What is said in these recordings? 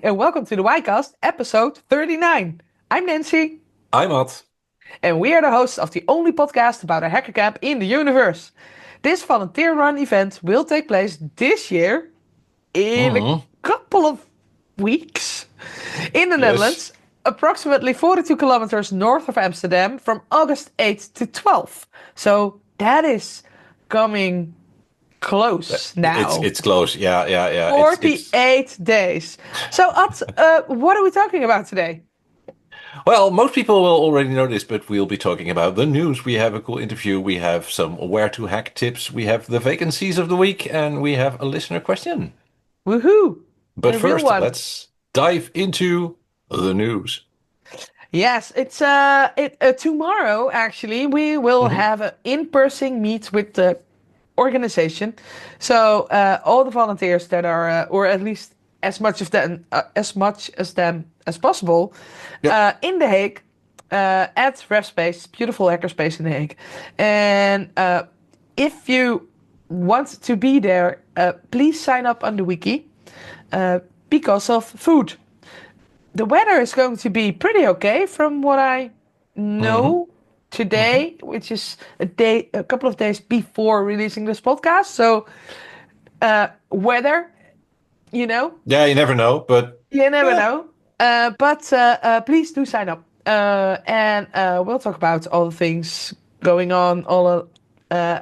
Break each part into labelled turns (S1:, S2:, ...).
S1: Hi, and welcome to the WHYcast, episode 39. I'm Nancy,
S2: I'm Matt.
S1: and we are the hosts of the only podcast about a hacker camp in the universe. This volunteer-run event will take place this year in a
S2: Mm,
S1: couple of weeks in the
S2: yes.
S1: Netherlands, approximately 42 kilometers north of Amsterdam from August 8th to 12th. So that is coming close
S2: It's
S1: now.
S2: it's close. Yeah. It's
S1: 48 days. So, Ad, what are we talking about today?
S2: well, most people will already know this, but we'll be talking about the news. We have a cool interview. We have some where to hack tips. We have the vacancies of the week, and we have a listener question.
S1: Woohoo!
S2: But
S1: A real
S2: first,
S1: one.
S2: let's dive into the news.
S1: Yes, it's tomorrow actually we will
S2: Hmm.
S1: have an in-person meet with the organization. So all the volunteers that are, or at least as much as possible,
S2: Yep.
S1: in The Hague, at RevSpace, beautiful hackerspace in The Hague. And if you want to be there, please sign up on the wiki because of food. The weather is going to be pretty okay from what I
S2: Hmm.
S1: know
S2: Hmm.
S1: today, which is a couple of days before releasing this podcast. So, weather, you know,
S2: Yeah, you never know, but
S1: you never
S2: yeah.
S1: know. But please do sign up. And we'll talk about all the things going on, all uh,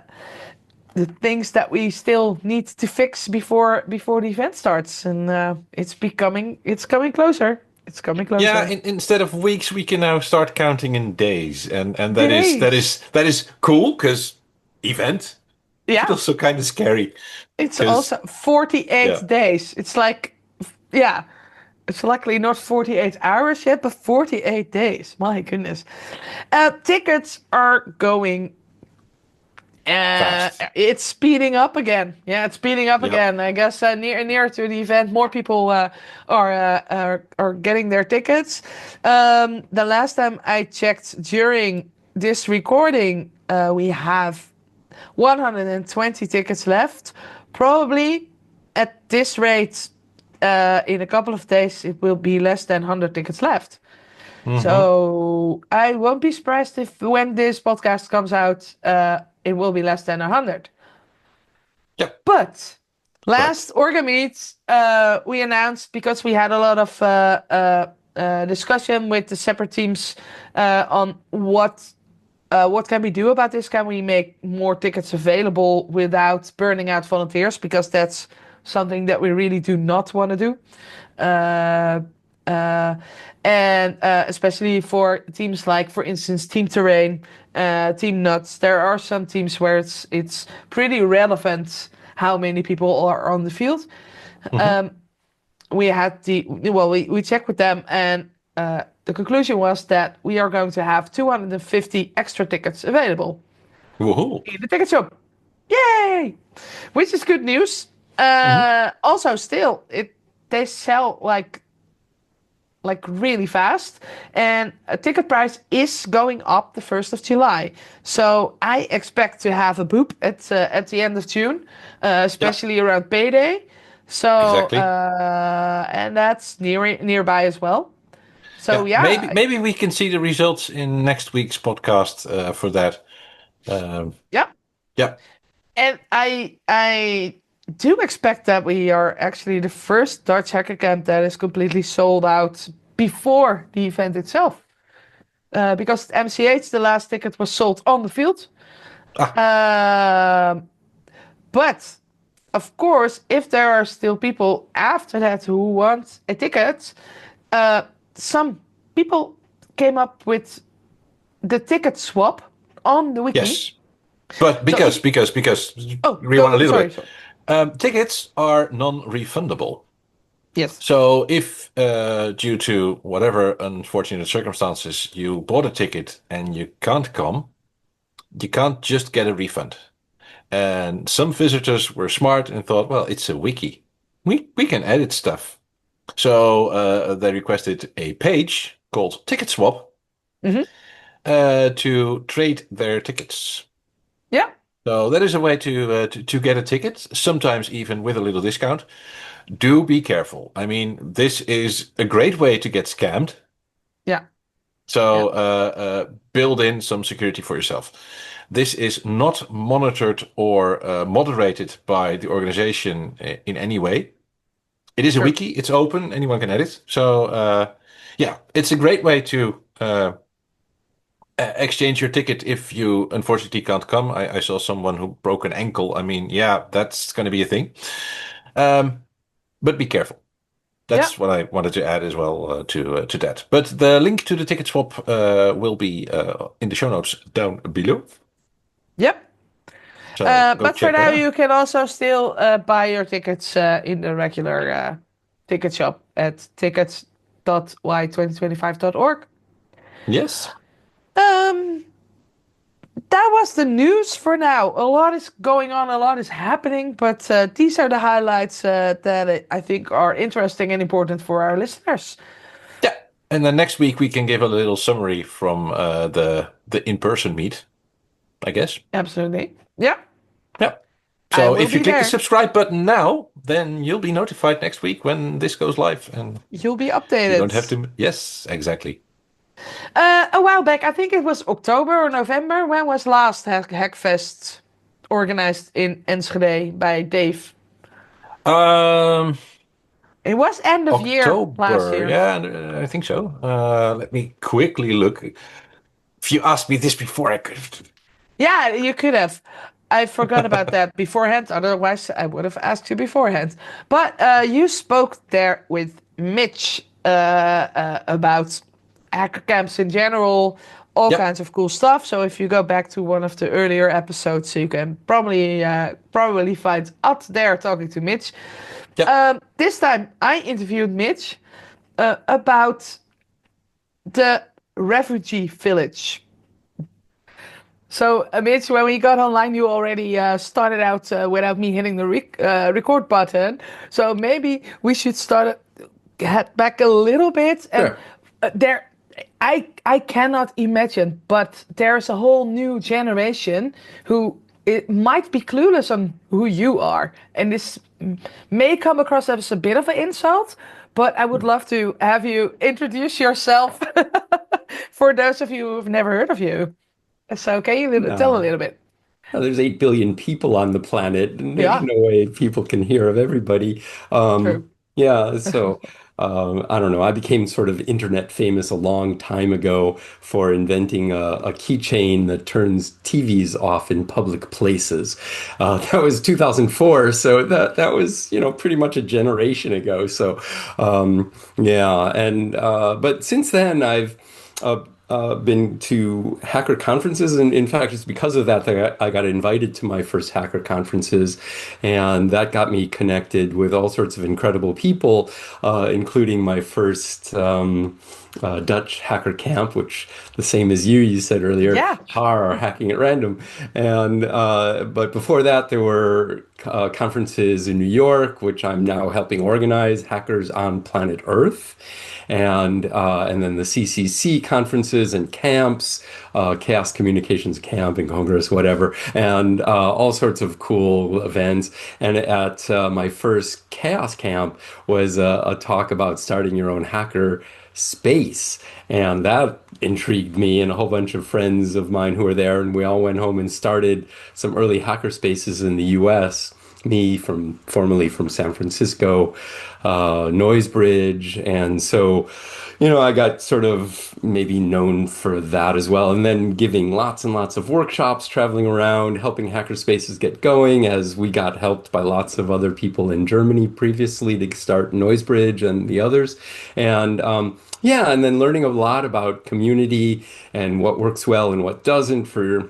S1: the things that we still need to fix before the event starts. And it's coming closer. It's coming
S2: Yeah,
S1: closer.
S2: instead of weeks, we can now start counting in days, and that is that
S1: Days.
S2: is that is cool because event, but
S1: Yeah,
S2: also kind of scary
S1: it's
S2: because
S1: also 48
S2: yeah.
S1: days. It's like, yeah, it's luckily not 48 hours yet, but 48 days. My goodness. Tickets are going.
S2: Fast.
S1: It's speeding up again. Yeah, it's speeding up
S2: Yep.
S1: again. I guess near to the event, more people are getting their tickets. The last time I checked during this recording, we have 120 tickets left. Probably at this rate, in a couple of days, it will be less than 100 tickets left.
S2: Hmm.
S1: So I won't be surprised if when this podcast comes out, it will be less than 100.
S2: Yep.
S1: But
S2: Correct.
S1: last Orga Meet, we announced because we had a lot of discussion with the separate teams on what can we do about this? Can we make more tickets available without burning out volunteers? Because that's something that we really do not want to do. Uh, uh, and especially for teams like, for instance, Team Terrain, Team Nuts, there are some teams where it's pretty relevant how many people are on the field.
S2: Hmm.
S1: Um, we checked with them, and the conclusion was that we are going to have 250 extra tickets available
S2: Woohoo.
S1: in the ticket shop. Yay! Which is good news.
S2: Hmm.
S1: Also, still, it they sell like really fast, and a ticket price is going up the 1st of July. So I expect to have a boop at the end of June,
S2: Yeah.
S1: especially around payday. So
S2: Exactly.
S1: and that's nearby as well. So
S2: Yeah. Maybe
S1: yeah,
S2: maybe we can see the results in next week's podcast for that. Um,
S1: yeah,
S2: yeah.
S1: and I do expect that we are actually the first Dutch hacker camp that is completely sold out before the event itself. Because at MCH, the last ticket was sold on the field.
S2: Ah.
S1: Um, but of course, if there are still people after that who want a ticket, uh, some people came up with the ticket swap on the wiki.
S2: Yes. But
S1: So if
S2: because
S1: oh
S2: rewind a
S1: go
S2: little
S1: sorry
S2: bit.
S1: sorry
S2: Tickets are non-refundable.
S1: yes
S2: So if due to whatever unfortunate circumstances you bought a ticket and you can't come, you can't just get a refund. And some visitors were smart and thought, well, it's a wiki. We can edit stuff. So they requested a page called Ticket Swap
S1: hmm
S2: to trade their tickets.
S1: yeah
S2: So that is a way to get a ticket, sometimes even with a little discount. Do be careful. I mean, this is a great way to get scammed.
S1: Yeah,
S2: So
S1: yeah,
S2: build in some security for yourself. This is not monitored or moderated by the organization in any way. It is a
S1: true.
S2: wiki. It's open. Anyone can edit. So yeah, it's a great way to exchange your ticket if you unfortunately can't come. I saw someone who broke an ankle. I mean, yeah, that's going to be a thing. Um, but be careful.
S1: Yeah,
S2: That's what I wanted to add as well to that. But the link to the ticket swap will be in the show notes down below.
S1: yep.
S2: So go
S1: But for
S2: check that
S1: now,
S2: out.
S1: you can also still buy your tickets in the regular ticket shop at tickets.why2025.org.
S2: Yes.
S1: Um, that was the news for now. A lot is going on, a lot is happening, but these are the highlights that I think are interesting and important for our listeners.
S2: Yeah. And then next week we can give a little summary from the in-person meet, I guess.
S1: Absolutely. Yeah,
S2: Yeah.
S1: I
S2: So
S1: will
S2: if you
S1: be
S2: click the
S1: there.
S2: subscribe button now, then you'll be notified next week when this goes live, and
S1: You'll be
S2: you don't
S1: updated.
S2: have to. Yes, exactly.
S1: A while back, I think it was October or November. When was last Hackfest organized in Enschede by Dave?
S2: Um,
S1: It was end of year last
S2: October.
S1: year.
S2: Yeah, I think so. Let me quickly look. If you asked me this before, I could have.
S1: Yeah, you could have. I forgot about that beforehand. Otherwise, I would have asked you beforehand. But you spoke there with Mitch about hacker camps in general, all
S2: Yep.
S1: kinds of cool stuff. So if you go back to one of the earlier episodes, you can probably find us there talking to Mitch.
S2: Yep.
S1: This time, I interviewed Mitch about the refugee village. So, Mitch, when we got online, you already started out without me hitting the record button. So maybe we should head back a little bit. And
S2: Sure.
S1: there, I cannot imagine, but there's a whole new generation who it might be clueless on who you are, and this may come across as a bit of an insult. But I would love to have you introduce yourself for those of you who've never heard of you. So can you tell a
S3: No.
S1: little bit?
S3: There's 8 billion people on the planet, and there's
S1: Yeah,
S3: no way people can hear of everybody.
S1: true.
S3: Yeah, so I don't know. I became sort of internet famous a long time ago for inventing a keychain that turns TVs off in public places. That was 2004, so that was, pretty much a generation ago. So yeah, and but since then uh, been to hacker conferences, and in fact, it's because of that that I got invited to my first hacker conferences, and that got me connected with all sorts of incredible people, including my first Dutch hacker camp, which the same as you said earlier,
S1: Yeah.
S3: are hacking at random, and but before that, there were conferences in New York, which I'm now helping organize, Hackers on Planet Earth, and then the CCC conferences and camps, Chaos Communications Camp and Congress, whatever, and all sorts of cool events. And at my first Chaos Camp was a talk about starting your own hacker space. And that intrigued me and a whole bunch of friends of mine who were there. And we all went home and started some early hacker spaces in the US. Me from formerly from San Francisco, Noisebridge. And so, I got sort of maybe known for that as well. And then giving lots and lots of workshops, traveling around, helping hackerspaces get going as we got helped by lots of other people in Germany previously to start Noisebridge and the others. And yeah, and then learning a lot about community and what works well and what doesn't for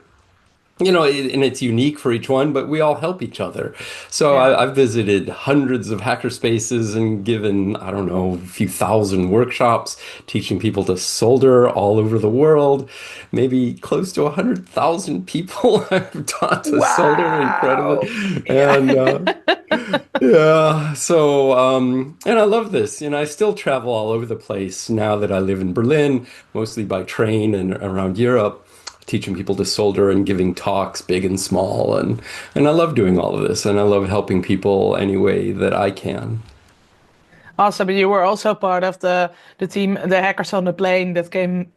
S3: and it's unique for each one, but we all help each other. So
S1: Yeah.
S3: I've visited hundreds of hacker spaces and given, I don't know, a few thousand workshops teaching people to solder all over the world. Maybe close to 100,000 people I've taught to solder. Incredible.
S1: Wow. Yeah.
S3: And yeah, so and I love this. I still travel all over the place now that I live in Berlin, mostly by train and around Europe teaching people to solder and giving talks, big and small, and I love doing all of this, and I love helping people any way that I can.
S1: Awesome. You were also part of the team, the hackers on the plane that came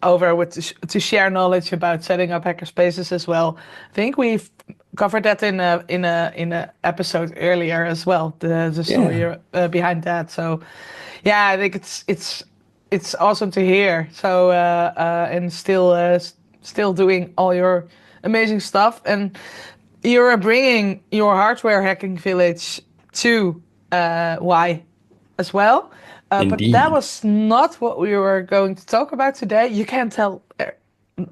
S1: over with to share knowledge about setting up hackerspaces as well. I think we've covered that in a episode earlier as well. The story
S3: Yeah,
S1: behind that. So yeah, I think it's awesome to hear. So and still doing all your amazing stuff, and you're bringing your hardware hacking village to Why as well. But that
S3: indeed.
S1: was not what we were going to talk about today. You can't tell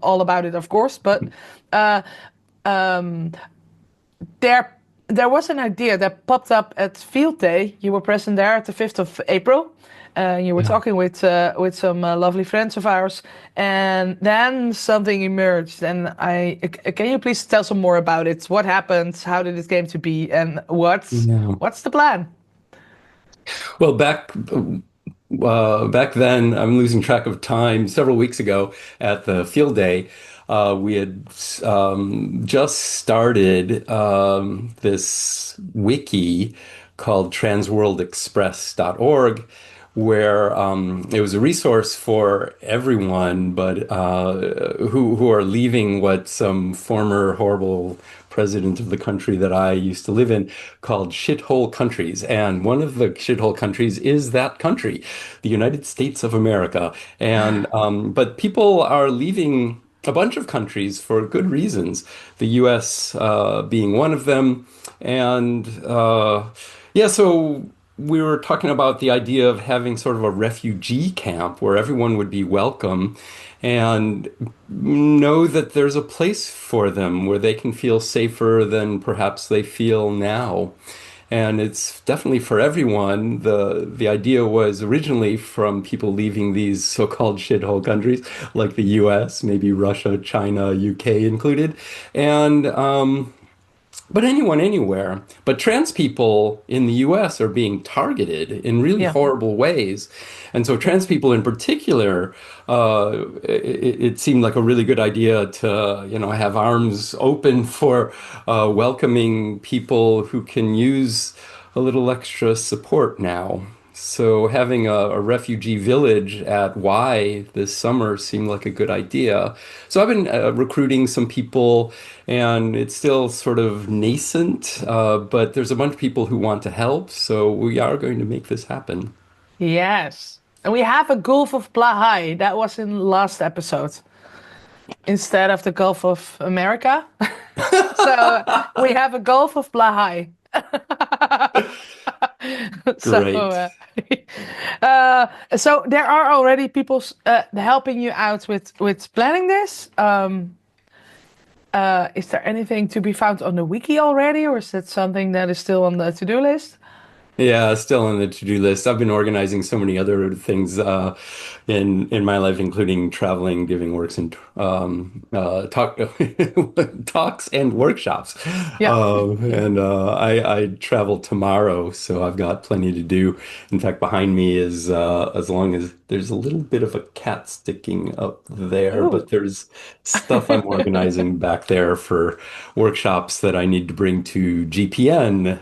S1: all about it, of course, but uh, um, there was an idea that popped up at Field Day. You were present there at the 5th of April. You were
S3: Yeah.
S1: talking with some lovely friends of ours, and then something emerged. And can you please tell some more about it? What happened? How did it came to be? And
S3: Yeah.
S1: what's the plan?
S3: Well, back then, I'm losing track of time. Several weeks ago at the field day, we had just started this wiki called transworldexpress.org, where it was a resource for everyone, but who are leaving what some former horrible president of the country that I used to live in called shithole countries. And one of the shithole countries is that country, the United States of America. And but people are leaving a bunch of countries for good reasons, the US being one of them. And yeah, so we were talking about the idea of having sort of a refugee camp where everyone would be welcome and know that there's a place for them where they can feel safer than perhaps they feel now. And it's definitely for everyone. The idea was originally from people leaving these so-called shithole countries like the US, maybe Russia, China, UK included. And but anyone anywhere. But trans people in the US are being targeted in really
S1: Yeah.
S3: horrible ways. And so trans people in particular, it seemed like a really good idea to, have arms open for welcoming people who can use a little extra support now. So having a refugee village at Y this summer seemed like a good idea. So I've been recruiting some people, and it's still sort of nascent, but there's a bunch of people who want to help. So we are going to make this happen.
S1: Yes. And we have a Gulf of Plahai. That was in last episode instead of the Gulf of America. So we have a Gulf of Plahai. So,
S3: Great.
S1: so there are already people helping you out with planning this. Is there anything to be found on the wiki already, or is that something that is still on the to-do list?
S3: Yeah, still on the to-do list. I've been organizing so many other things in my life, including traveling, giving works and talks and workshops.
S1: Yeah.
S3: I travel tomorrow, so I've got plenty to do. In fact, behind me is as long as there's a little bit of a cat sticking up there,
S1: Ooh.
S3: but there's stuff I'm organizing back there for workshops that I need to bring to GPN,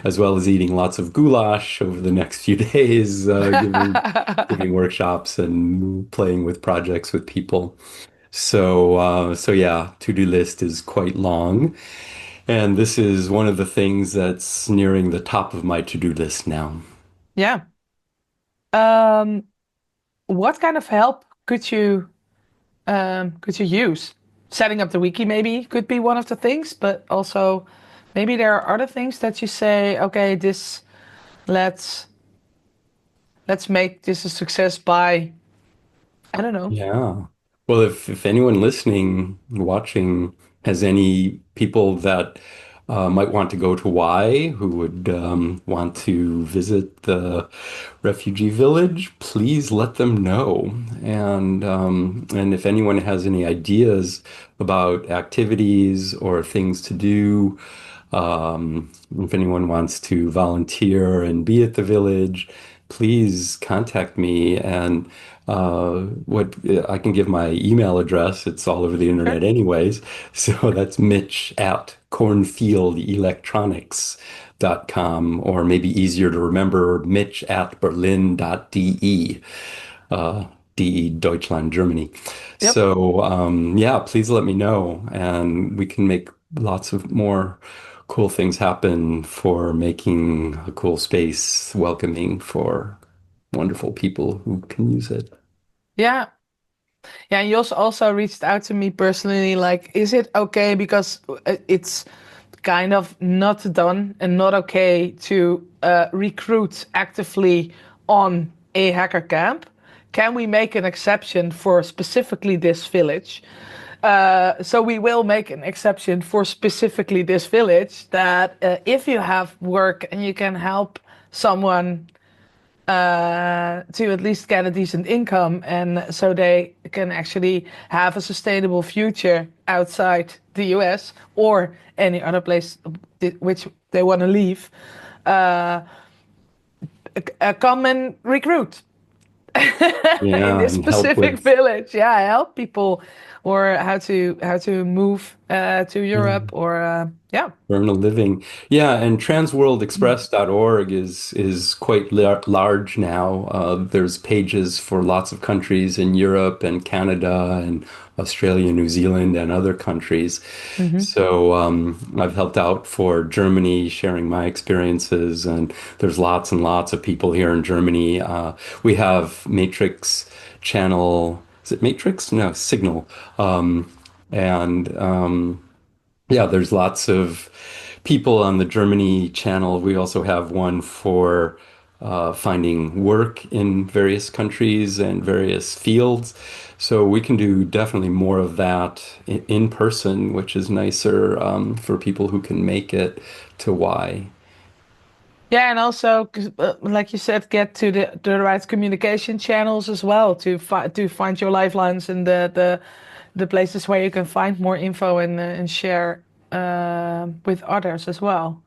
S3: as well as eating lots of goulash over the next few days, giving workshops and playing with projects with people. So yeah, to-do list is quite long, and this is one of the things that's nearing the top of my to-do list now.
S1: Yeah. Um, what kind of help could you use? Setting up the wiki maybe could be one of the things, but also maybe there are other things that you say, okay, this let's let's make this a success by I don't know.
S3: Yeah. Well, if anyone listening, watching, has any people that might want to go to Y, who would want to visit the refugee village, please let them know. And if anyone has any ideas about activities or things to do, if anyone wants to volunteer and be at the village, please contact me. And what I can give my email address. It's all over the internet
S1: Sure.
S3: anyways. So that's Mitch at cornfieldelectronics.com, or maybe easier to remember, Mitch at berlin.de, DE Deutschland, Germany.
S1: Yep.
S3: So yeah, please let me know, and we can make lots of more cool things happen for making a cool space welcoming for wonderful people who can use it.
S1: Yeah. Yeah, and you also reached out to me personally, like, is it okay? Because it's kind of not done and not okay to recruit actively on a hacker camp. Can we make an exception for specifically this village? So we will make an exception for specifically this village that if you have work and you can help someone to at least get a decent income and so they can actually have a sustainable future outside the US or any other place which they want to leave, uh, come and recruit in
S3: Yeah,
S1: this
S3: and help
S1: specific
S3: with
S1: village. Yeah, help people or how to move to
S3: yeah,
S1: Europe or yeah.
S3: earn a living. Yeah, and transworldexpress.org is quite large now. There's pages for lots of countries in Europe and Canada and Australia, New Zealand, and other countries.
S1: Hmm.
S3: So I've helped out for Germany, sharing my experiences, and there's lots and lots of people here in Germany. We have Matrix channel. Is it Matrix? No, Signal. And yeah, there's lots of people on the Germany channel. We also have one for finding work in various countries and various fields. So we can do definitely more of that in person, which is nicer for people who can make it to Y.
S1: Yeah, and also, 'cause, like you said, get to the right communication channels as well to find your lifelines and the places where you can find more info and share with others as well.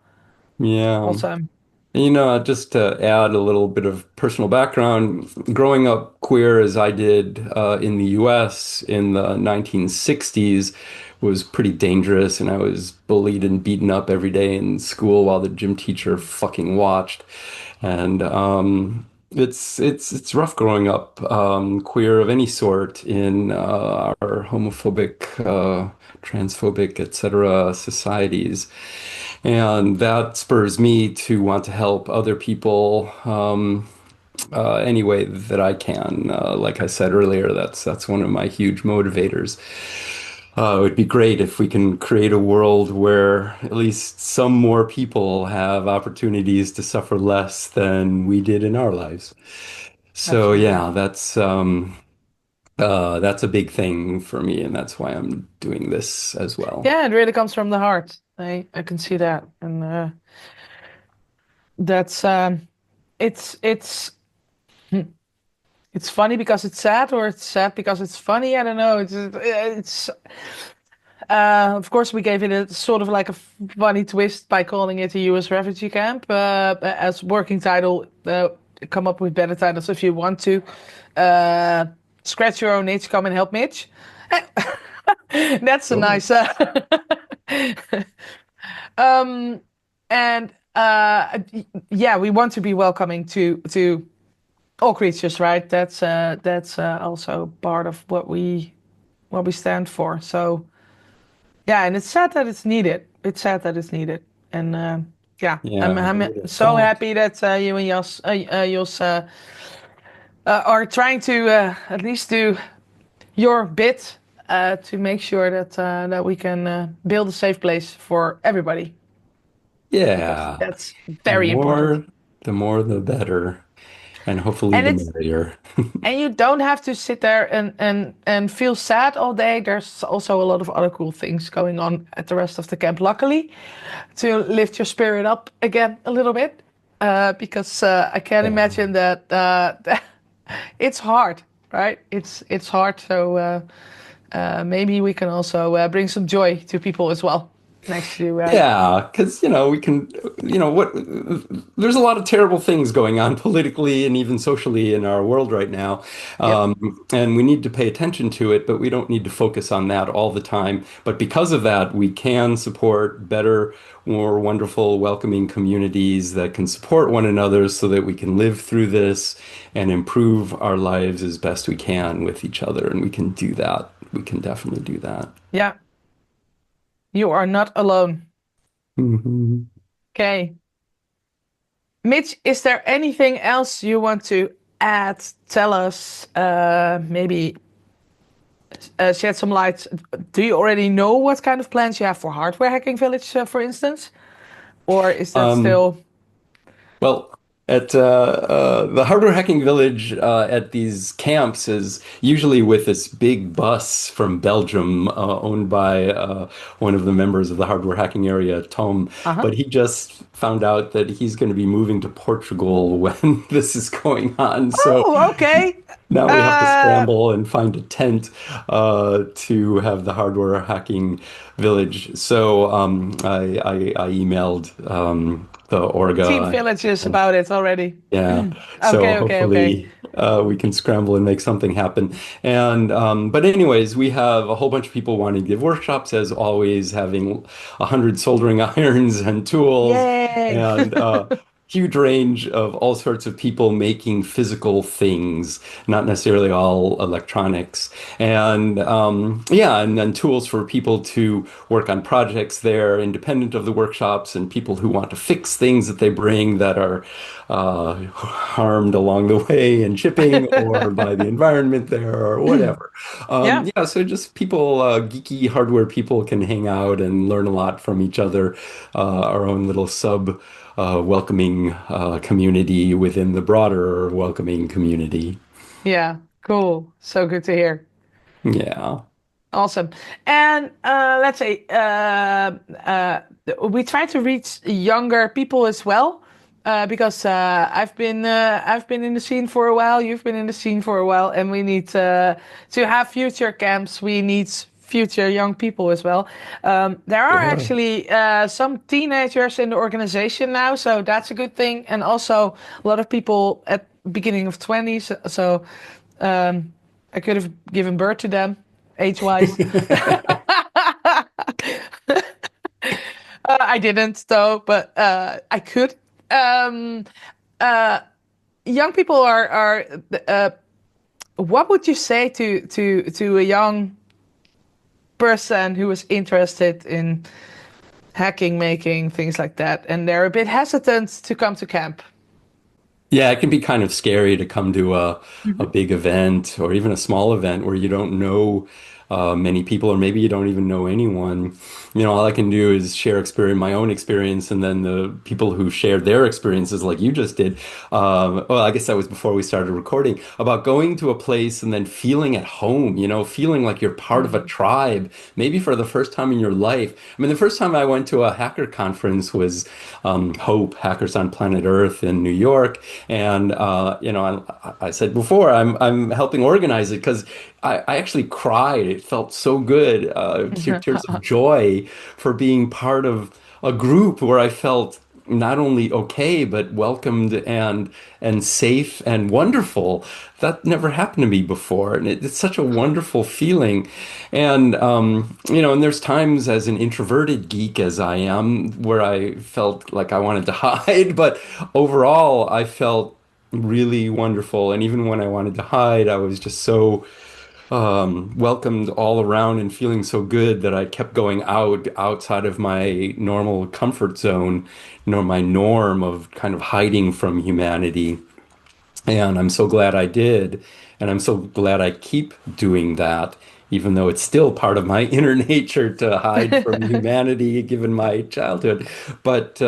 S3: Yeah.
S1: Awesome.
S3: You know, just to add a little bit of personal background, growing up queer as I did in the US in the 1960s was pretty dangerous, and I was bullied and beaten up every day in school while the gym teacher fucking watched. And it's rough growing up queer of any sort in our homophobic, transphobic, etc. societies. And that spurs me to want to help other people any way that I can. Like I said earlier, that's one of my huge motivators. It would be great if we can create a world where at least some more people have opportunities to suffer less than we did in our lives. So
S1: Absolutely.
S3: yeah, that's a big thing for me, and that's why I'm doing this as well.
S1: Yeah, it really comes from the heart. I can see that, and that's it's it's funny because it's sad, or it's sad because it's funny. I don't know. It's of course we gave it a sort of like a funny twist by calling it a U.S. refugee camp as working title. Come up with better titles if you want to. Uh, Scratch your own itch. Come and help Mitch. That's a
S3: Sure.
S1: nice. Um, and yeah, we want to be welcoming to all creatures, right? That's also part of what we stand for. So yeah, and it's sad that it's needed. It's sad that it's needed, and yeah, I'm
S3: Yeah, I
S1: I'm
S3: would have
S1: so
S3: thought.
S1: happy that you and Jos are trying to at least do your bit to make sure that we can build a safe place for everybody because
S3: Yeah,
S1: that's
S3: the
S1: very important.
S3: more, the more, the better, and hopefully
S1: And
S3: the
S1: it's
S3: merrier.
S1: and you don't have to sit there and feel sad all day. There's also a lot of other cool things going on at the rest of the camp, luckily, to lift your spirit up again a little bit. Because I can
S3: Yeah,
S1: imagine that it's hard, right? It's hard. So maybe we can also bring some joy to people as well. next to you, right?
S3: Yeah, because we can, what there's a lot of terrible things going on politically and even socially in our world right now.
S1: Yep.
S3: And we need to pay attention to it, but we don't need to focus on that all the time. But because of that, we can support better, more wonderful, welcoming communities that can support one another so that we can live through this and improve our lives as best we can with each other. And we can do that. We can definitely do that.
S1: Yeah. You are not alone.
S3: Mhm.
S1: Okay. Mitch, is there anything else you want to add? Tell us, maybe shed some light. Do you already know what kind of plans you have for Hardware Hacking Village, for instance? Or is that
S3: Um,
S1: still...
S3: Well, at the Hardware Hacking Village at these camps is usually with this big bus from Belgium, owned by one of the members of the hardware hacking area, Tom.
S1: Uh-huh.
S3: But he just found out that he's going to be moving to Portugal when this is going on. So
S1: Oh, okay.
S3: now we have to
S1: Uh,
S3: scramble and find a tent to have the hardware hacking village. So I emailed the
S1: Team
S3: Orga.
S1: Villages about it already.
S3: Yeah, so
S1: Okay, okay, okay.
S3: hopefully we can scramble and make something happen. And but anyways, we have a whole bunch of people wanting to give workshops, as always, having 100 soldering irons and tools,
S1: Yay.
S3: and huge range of all sorts of people making physical things, not necessarily all electronics. And yeah, and then tools for people to work on projects there, independent of the workshops, and people who want to fix things that they bring that are harmed along the way in shipping or by the environment there or whatever.
S1: Yeah.
S3: Yeah, so just people, geeky hardware people can hang out and learn a lot from each other, our own little sub welcoming community within the broader welcoming community.
S1: Yeah. Cool. So good to hear.
S3: Yeah.
S1: Awesome. And let's say we try to reach younger people as well, because I've been in the scene for a while. You've been in the scene for a while, and we need to have future camps. We need future young people as well. There are
S3: Yeah.
S1: actually some teenagers in the organization now, so that's a good thing. And also a lot of people at beginning of 20s. So I could have given birth to them age-wise. I didn't though, but I could. Um, uh, Young people are. What would you say to a young person who is interested in hacking, making things like that, and they're a bit hesitant to come to camp?
S3: Yeah, it can be kind of scary to come to a
S1: Mhm.
S3: big event or even a small event where you don't know many people, or maybe you don't even know anyone. All I can do is share my own experience, and then the people who shared their experiences, like you just did. Well, I guess that was before we started recording, about going to a place and then feeling at home, feeling like you're part of a
S1: Mhm.
S3: tribe, maybe for the first time in your life. I mean, the first time I went to a hacker conference was Hope, Hackers on Planet Earth in New York. And I said before, I'm helping organize it because I actually cried. It felt so good, tears of joy for being part of a group where I felt not only okay but welcomed and safe and wonderful. That never happened to me before, and it's such a wonderful feeling. And and there's times as an introverted geek as I am where I felt like I wanted to hide, but overall I felt really wonderful. And even when I wanted to hide, I was just so welcomed all around and feeling so good that I kept going outside of my normal comfort zone, my norm of kind of hiding from humanity. And I'm so glad I did. And I'm so glad I keep doing that, even though it's still part of my inner nature to hide from humanity, given my childhood. But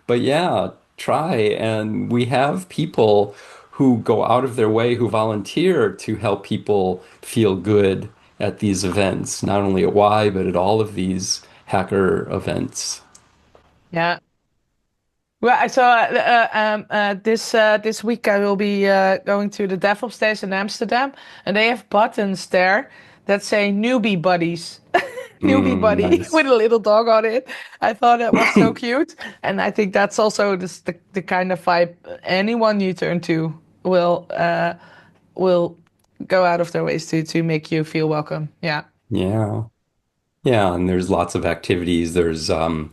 S3: but yeah, try. And we have people who go out of their way, who volunteer to help people feel good at these events, not only at Y, but at all of these hacker events.
S1: Yeah. Well, I saw this week I will be going to the DevOps Days in Amsterdam, and they have buttons there that say newbie buddies. Yugi buddy
S3: Nice.
S1: with a little dog on it. I thought that was so cute, and I think that's also the kind of vibe anyone you turn to will go out of their ways to make you feel welcome. Yeah.
S3: Yeah. Yeah, and there's lots of activities. There's um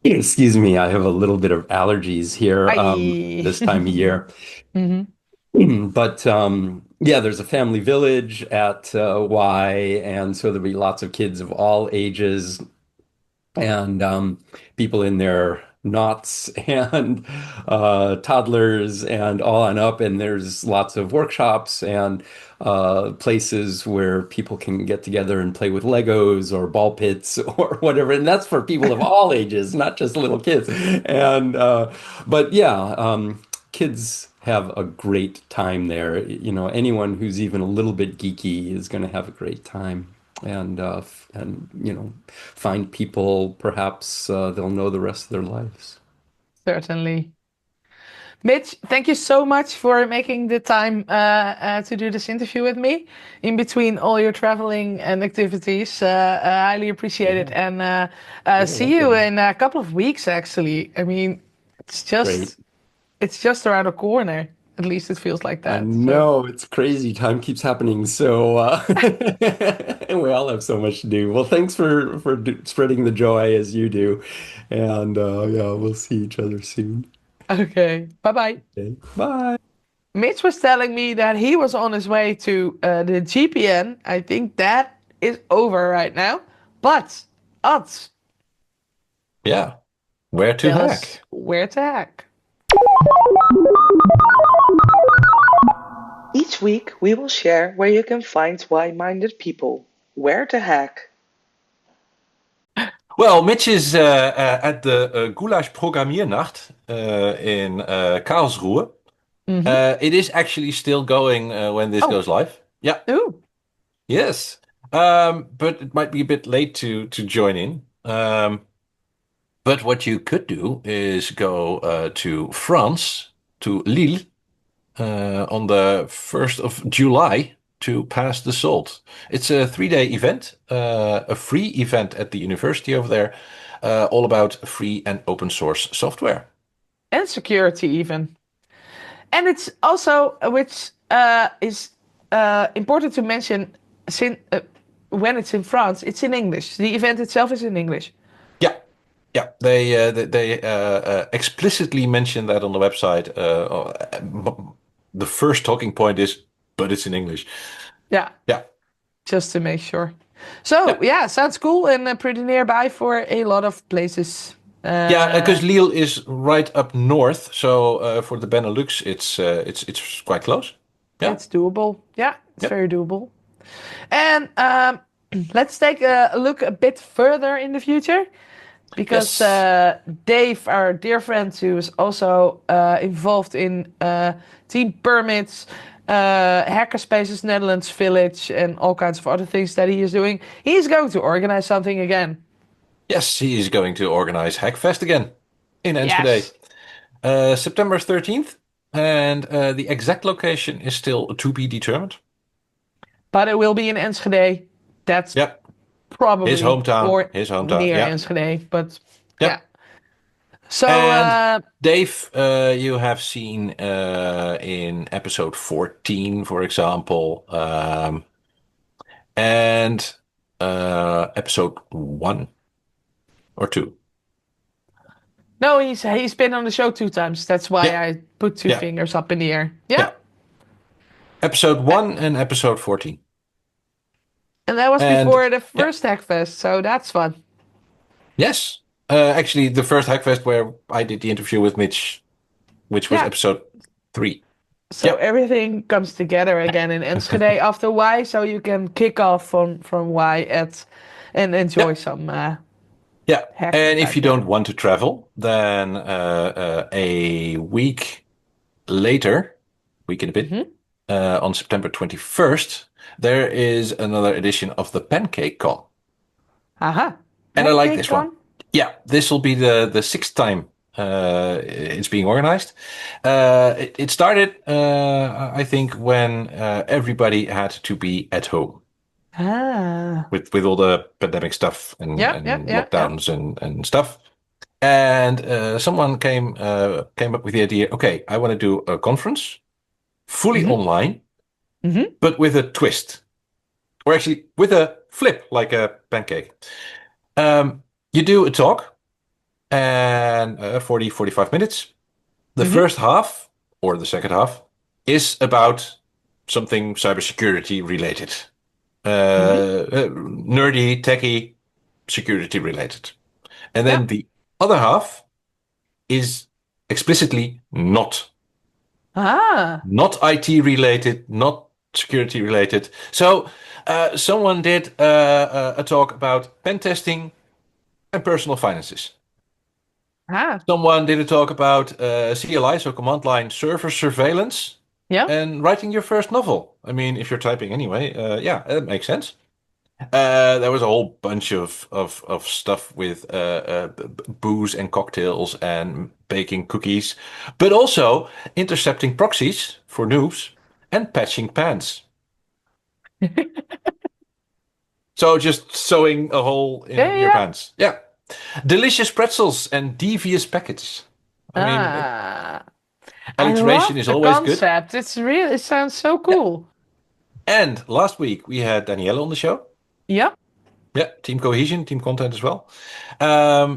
S3: excuse me, I have a little bit of allergies here
S1: I.
S3: this time of year.
S1: hmm
S3: But yeah, there's a family village at Y, and so there'll be lots of kids of all ages and people in their knots and toddlers and all on up. And there's lots of workshops and places where people can get together and play with Legos or ball pits or whatever. And that's for people of all ages, not just little kids. And but yeah, kids have a great time there. You know, anyone who's even a little bit geeky is going to have a great time. And you know, find people perhaps they'll know the rest of their lives.
S1: Certainly. Mitch, thank you so much for making the time to do this interview with me in between all your traveling and activities. I highly appreciate it.
S3: Yeah,
S1: And
S3: you're
S1: see you
S3: welcome.
S1: in a couple of weeks, actually. I mean, it's
S3: Great.
S1: just it's just around the corner. At least it feels like
S3: I
S1: that. So,
S3: know it's crazy. Time keeps happening. So and we all have so much to do. Well, thanks for spreading the joy as you do. And yeah, we'll see each other soon.
S1: okay. Bye bye.
S3: Okay. Bye.
S1: Mitch was telling me that he was on his way to the GPN. I think that is over right now. But Ods,
S2: Yeah. Where to
S1: tell us
S2: hack?
S1: where to hack.
S4: Each week we will share where you can find why-minded people, where to hack.
S2: Well, Mitch is at the Goulash Programmiernacht in Karlsruhe.
S1: Mm-hmm.
S2: It is actually still going when this
S1: Oh,
S2: goes live. Yeah.
S1: ooh.
S2: Yes. But it might be a bit late to join in. But what you could do is go to France, to Lille, on the 1st of July to pass the salt. It's a 3-day event, a free event at the university over there, all about free and open source software.
S1: And security even. And it's also, which is important to mention, when it's in France, it's in English. The event itself is in English.
S2: Yeah, yeah. They explicitly mention that on the website. The first talking point is, but it's in English.
S1: Yeah,
S2: Yeah,
S1: just to make sure. So,
S2: yeah.
S1: yeah, sounds cool and pretty nearby for a lot of places.
S2: Yeah,
S1: Uh,
S2: because Lille is right up north, so for the Benelux, it's quite close. Yeah,
S1: it's doable. Yeah, it's
S2: yep,
S1: very doable. And let's take a look a bit further in the future. Because
S2: yes,
S1: Dave, our dear friend, who is also involved in team permits, Hackerspaces Netherlands Village, and all kinds of other things that he is doing, he's going to organize something again.
S2: yes, he is going to organize Hackfest again in Enschede,
S1: Yes,
S2: September 13th, and the exact location is still to be determined.
S1: but it will be in Enschede. That's
S2: Yep, his
S1: probably
S2: hometown,
S1: or
S2: his hometown.
S1: near
S2: Yeah,
S1: Enschede, but yeah.
S2: yep.
S1: So
S2: And Dave, you have seen in episode 14, for example, and episode 1 or 2.
S1: no, he's been on the show 2 times. That's why
S2: Yeah,
S1: I put two
S2: yeah,
S1: fingers up in the air. Yeah.
S2: yeah. Episode
S1: Uh,
S2: 1 and episode 14.
S1: And that was
S2: And
S1: before the
S2: yeah,
S1: first Hackfest, so that's fun.
S2: yes. Actually, the first Hackfest where I did the interview with Mitch, which was
S1: Yeah,
S2: episode 3.
S1: so
S2: Yeah,
S1: everything comes together again in Enschede after Y, so you can kick off from Y at and enjoy
S2: yeah,
S1: some
S2: yeah.
S1: hacking
S2: And if
S1: time
S2: you don't
S1: there.
S2: want to travel, then a week later, week and a bit,
S1: hmm
S2: on September 21st, there is another edition of the Pancake Con.
S1: Aha,
S2: And I like
S1: pancake
S2: this one.
S1: con.
S2: Yeah, this will be the sixth time it's being organized. It started, I think, when everybody had to be at home. with all the pandemic stuff and
S1: Yeah.
S2: lockdowns and stuff. And someone came up with the idea. Okay, I want to do a conference fully
S1: Mm-hmm.
S2: online,
S1: Mm-hmm.
S2: but with a twist, or actually with a flip, like a pancake. You do a talk and 40, 45 minutes. The
S1: Mm-hmm.
S2: first half or the second half is about something cybersecurity related,
S1: Mm-hmm.
S2: nerdy, techie, security related. And
S1: Yeah.
S2: then the other half is explicitly
S1: Ah.
S2: not IT related, not security related. So someone did a talk about pen testing and personal finances.
S1: Ah.
S2: Someone did a talk about CLI, so command line server surveillance,
S1: Yeah.
S2: and writing your first novel. I mean, if you're typing anyway, yeah, that makes sense. There was a whole bunch of stuff with booze and cocktails and baking cookies, but also intercepting proxies for noobs and patching pants. So just sewing a hole in your
S1: Yeah.
S2: pants. Yeah. Delicious pretzels and devious packets. I mean,
S1: Ah. I
S2: alliteration
S1: love
S2: is
S1: the
S2: always good.
S1: concept. It sounds so
S2: Yeah.
S1: cool.
S2: And last week we had Danielle on the show.
S1: Yeah.
S2: Yeah, team cohesion, team content as well.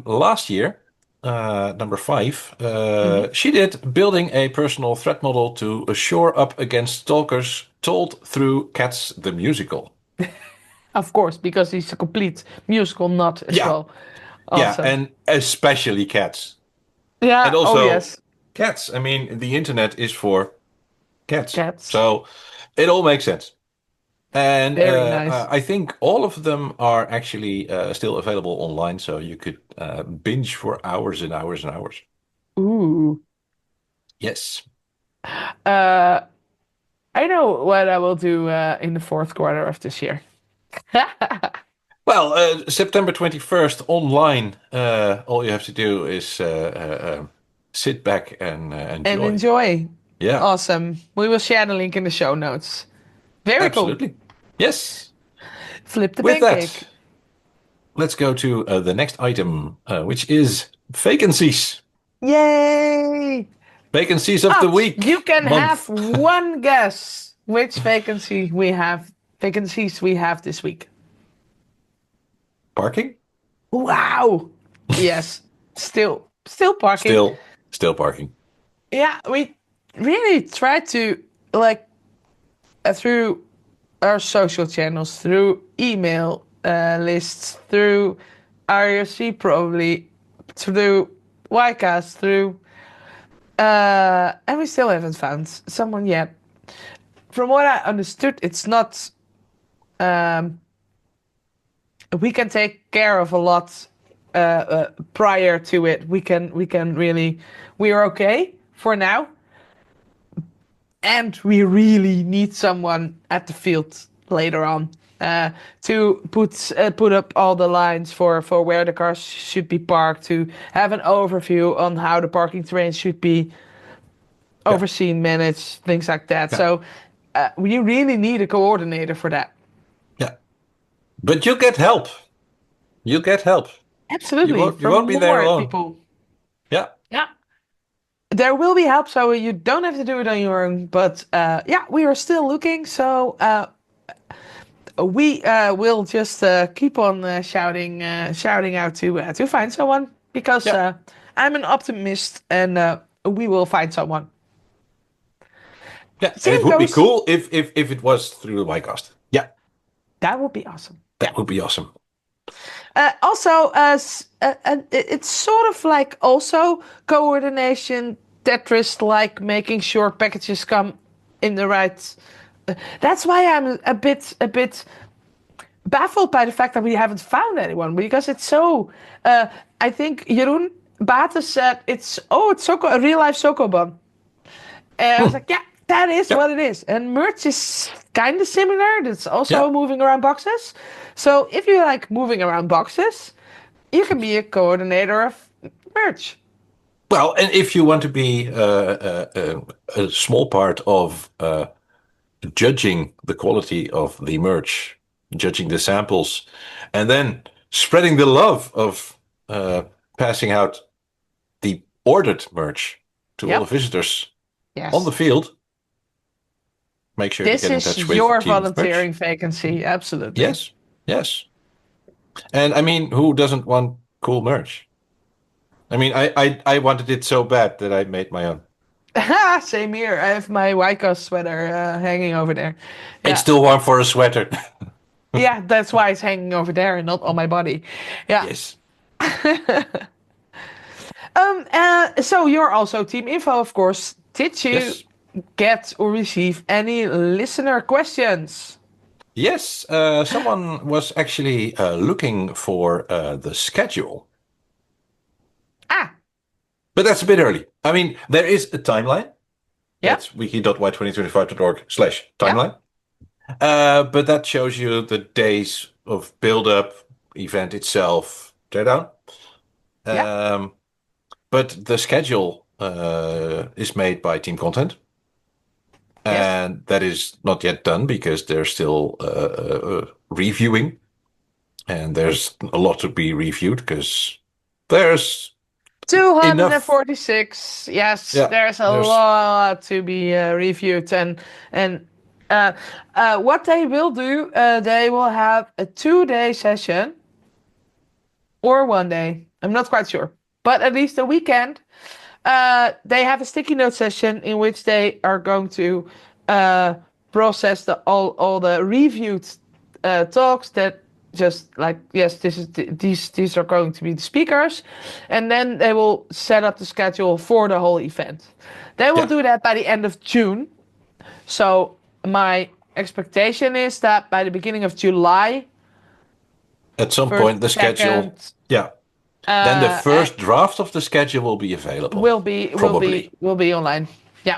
S2: Last year, number 5,
S1: Mm-hmm.
S2: she did building a personal threat model to shore up against stalkers told through Cats the Musical.
S1: Of course, because he's a complete musical nut as
S2: Yeah,
S1: well.
S2: yeah,
S1: Awesome.
S2: and especially cats. And
S1: Yeah. Oh
S2: also
S1: yes.
S2: cats. I mean, the internet is for cats.
S1: Cats.
S2: So it all makes sense. And
S1: Very nice.
S2: I think all of them are actually still available online, so you could binge for hours and hours and hours.
S1: Ooh.
S2: Yes.
S1: Uh, I know what I will do in the fourth quarter of this year.
S2: Well, September 21st online. All you have to do is sit back and
S1: And
S2: enjoy.
S1: enjoy.
S2: Yeah,
S1: Awesome. We will share the link in the show notes. Very cool.
S2: absolutely. Yes.
S1: Flip the
S2: With
S1: pancake.
S2: that, let's go to the next item, which is vacancies.
S1: Yay!
S2: Vacancies of the
S1: But you
S2: week,
S1: can have
S2: month.
S1: one guess which vacancies we have this week.
S2: Parking?
S1: Wow. Yes. Still parking.
S2: Still parking.
S1: Yeah, we really try to like through our social channels, through email lists, through IRC probably, through WHYcast, through and we still haven't found someone yet. From what I understood, it's not. We can take care of a lot prior to it. We can really. We are okay for now, and we really need someone at the field later on to put up all the lines for where the cars should be parked, to have an overview on how the parking terrain should be overseen, managed, things like that.
S2: Yeah.
S1: So we really need a coordinator for that.
S2: Yeah. But you get help. You get help.
S1: Absolutely,
S2: You won't be there
S1: more
S2: alone.
S1: people.
S2: Yeah.
S1: Yeah. There will be help, so you don't have to do it on your own. But yeah, we are still looking. So we will just keep on shouting out to find someone, because
S2: Yeah.
S1: I'm an optimist, and we will find someone.
S2: Yeah. And
S1: Same
S2: it would be
S1: goes-
S2: cool if it was through the WHYcast. Yeah.
S1: That would be awesome.
S2: That would be awesome.
S1: Also, it's sort of like also coordination, Tetris, like making sure packages come in the right. That's why I'm a bit baffled by the fact that we haven't found anyone, because it's so. I think Jeroen Bates said it's a real life Sokoban, and I was like, yeah, that is what it is. And merch is kind of similar. It's also moving around boxes. So if you like moving around boxes, you can be a coordinator of merch.
S2: Well, and if you want to be a small part of judging the quality of the merch judging the samples, and then spreading the love of passing out the ordered merch to all the visitors on the field. Make sure to get in touch with
S1: your
S2: Team
S1: volunteering
S2: Merch.
S1: vacancy, absolutely.
S2: Yes. And I mean, who doesn't want cool merch? I mean, I wanted it so bad that I made my own.
S1: Same here. I have my WHYcast sweater hanging over there. Yeah.
S2: It's still warm for a sweater.
S1: Yeah, that's why it's hanging over there and not on my body. Yeah.
S2: Yes.
S1: So you're also Team Info, of course. Did you get or receive any listener questions?
S2: Yes. Someone was actually looking for the schedule. But that's a bit early. I mean, there is a timeline. That's wiki.why2025.org/timeline. But that shows you the days of build-up, event itself, teardown. But the schedule is made by Team Content. And that is not yet done because they're still reviewing. And there's a lot to be reviewed because there's
S1: 246. Yes, there's a lot to be reviewed. And what they will do, they will have a 2-day session or 1 day. I'm not quite sure, but at least a weekend. They have a sticky note session in which they are going to process all the reviewed talks that just like, yes, these are going to be the speakers, and then they will set up the schedule for the whole event. They will do that by the end of June. So my expectation is that by the beginning of July,
S2: at some point the schedule, then the first draft of the schedule will be available. Will be
S1: online. You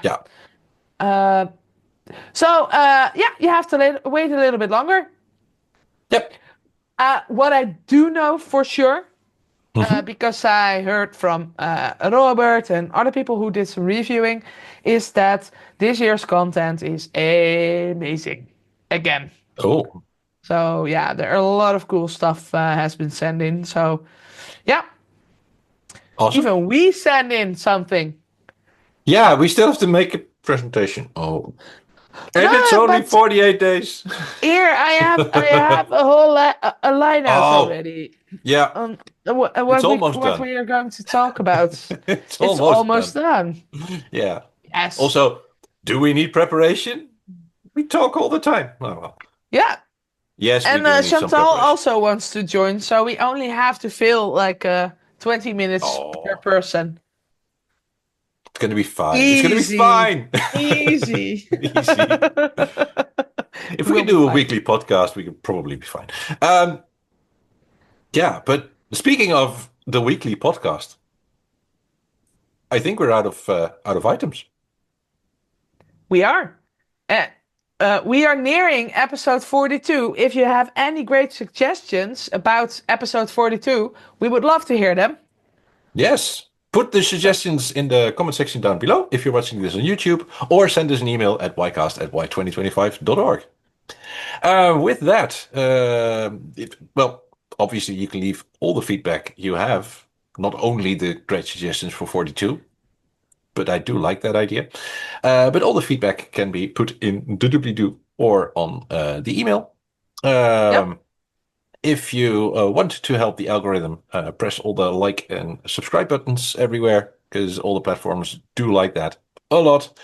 S1: have to wait a little bit longer. What I do know for sure, because I heard from Robert and other people who did some reviewing, is that this year's content is amazing again.
S2: Oh.
S1: So yeah, there are a lot of cool stuff has been sent in. So yeah.
S2: Awesome.
S1: Even we send in something.
S2: Yeah, we still have to make a presentation. Oh. And it's only 48 days.
S1: Here, I have a whole line out already.
S2: Yeah.
S1: What we are going to talk about.
S2: It's
S1: almost done.
S2: Yeah.
S1: Yes.
S2: Also, do we need preparation? We talk all the time. Oh, well.
S1: Yeah.
S2: Yes,
S1: and Chantal also wants to join, so we only have to fill like 20 minutes per person.
S2: It's going to be fine.
S1: Easy.
S2: It's going to be fine.
S1: Easy.
S2: If we do a weekly podcast, we could probably be fine. But speaking of the weekly podcast, I think we're out of items.
S1: We are. We are nearing episode 42. If you have any great suggestions about episode 42, we would love to hear them.
S2: Yes. Put the suggestions in the comment section down below if you're watching this on YouTube, or send us an email at whycast@why2025.org. With that, obviously you can leave all the feedback you have, not only the great suggestions for 42, but I do like that idea. But all the feedback can be put in the doobly-doo or on the email. If you want to help the algorithm, press all the like and subscribe buttons everywhere, because all the platforms do like that a lot.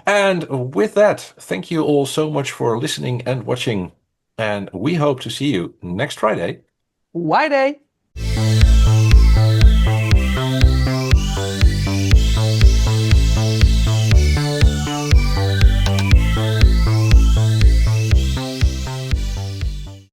S2: And with that, thank you all so much for listening and watching. And we hope to see you next Friday.
S1: WHYday.